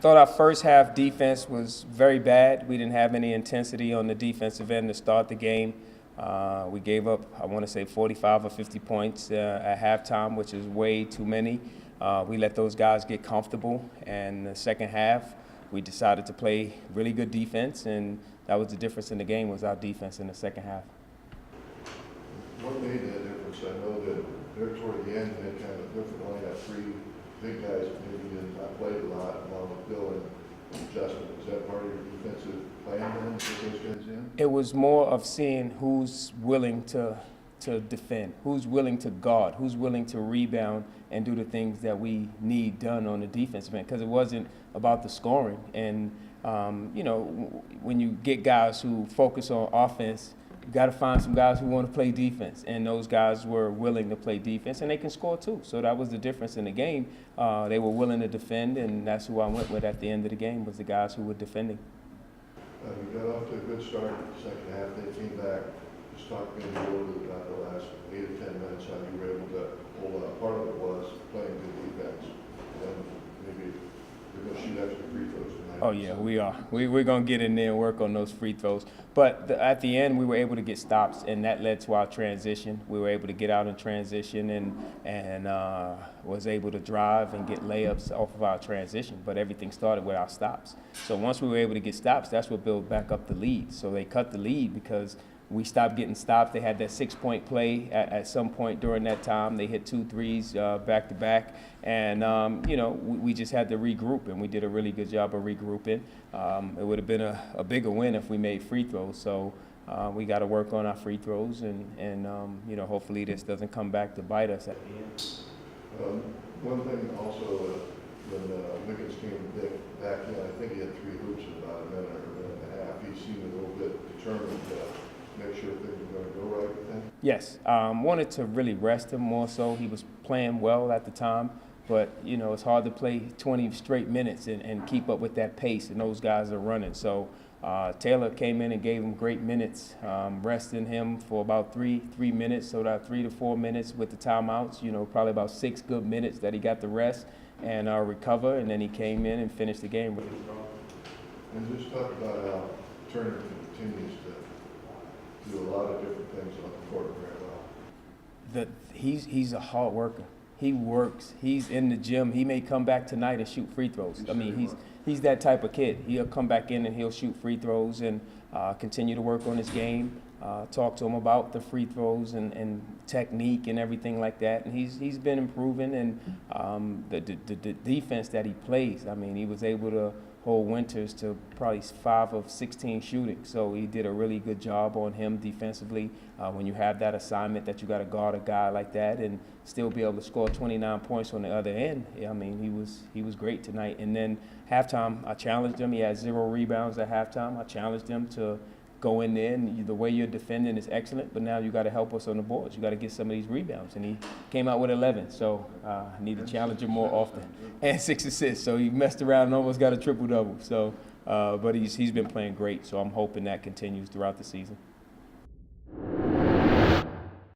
thought our first half defense was very bad. We didn't have any intensity on the defensive end to start the game. We gave up, I want to say, 45 or 50 points at halftime, which is way too many. We let those guys get comfortable, and the second half, we decided to play really good defense, and that was the difference in the game, was our defense in the second half. What made that difference? I know that there toward the end, they had kind of a different lineup, three big guys that maybe did not play a lot, along with Bill and Justin. Was that part of your defensive plan then, to get those guys in? It was more of seeing who's willing to defend, who's willing to guard, who's willing to rebound and do the things that we need done on the defensive end, because it wasn't about the scoring. And, when you get guys who focus on offense, you got to find some guys who want to play defense, and those guys were willing to play defense, and they can score too. So that was the difference in the game. They were willing to defend, and that's who I went with at the end of the game, was the guys who were defending. You got off to a good start in the second half. They came back. Just talk maybe a little bit about the last 8 or 10 minutes, how you were able to hold up. Part of it was playing good defense, and maybe we're going to shoot extra free throws tonight. Oh, yeah, we are. We're going to get in there and work on those free throws. But at the end, we were able to get stops, and that led to our transition. We were able to get out in transition and was able to drive and get layups off of our transition. But everything started with our stops. So once we were able to get stops, that's what built back up the lead. So they cut the lead because we stopped getting stops. They had that 6-point play at some point during that time. They hit 2 threes back to back. And, we just had to regroup, and we did a really good job of regrouping. It would have been a bigger win if we made free throws. So we got to work on our free throws, and hopefully this doesn't come back to bite us at the end. One thing also, when Wiggins came back in, I think he had 3 hoops in about a minute or a minute and a half. He seemed a little bit determined to make sure things were going to go right with him. Yes, wanted to really rest him more so. He was playing well at the time, but it's hard to play 20 straight minutes and keep up with that pace, and those guys are running. So Taylor came in and gave him great minutes, resting him for about three minutes, so about 3 to 4 minutes with the timeouts. Probably about 6 good minutes that he got to rest and recover, and then he came in and finished the game really strong. And just talk about how Turner continues to do a lot of different things on the court very well. He's a hard worker. He works. He's in the gym. He may come back tonight and shoot free throws. I mean, he's that type of kid. He'll come back in and he'll shoot free throws and continue to work on his game. Talk to him about the free throws and technique and everything like that. And he's been improving, and the defense that he plays. I mean, he was able to hold Winters to probably 5 of 16 shooting. So he did a really good job on him defensively. When you have that assignment that you got to guard a guy like that and still be able to score 29 points on the other end, I mean, he was great tonight. And then halftime, I challenged him. He had 0 rebounds at halftime. I challenged him to go in there, and the way you're defending is excellent, but now you got to help us on the boards. You got to get some of these rebounds, and he came out with 11. So I need to challenge him more often. And 6 assists. So he messed around and almost got a triple-double. So, but he's been playing great. So I'm hoping that continues throughout the season.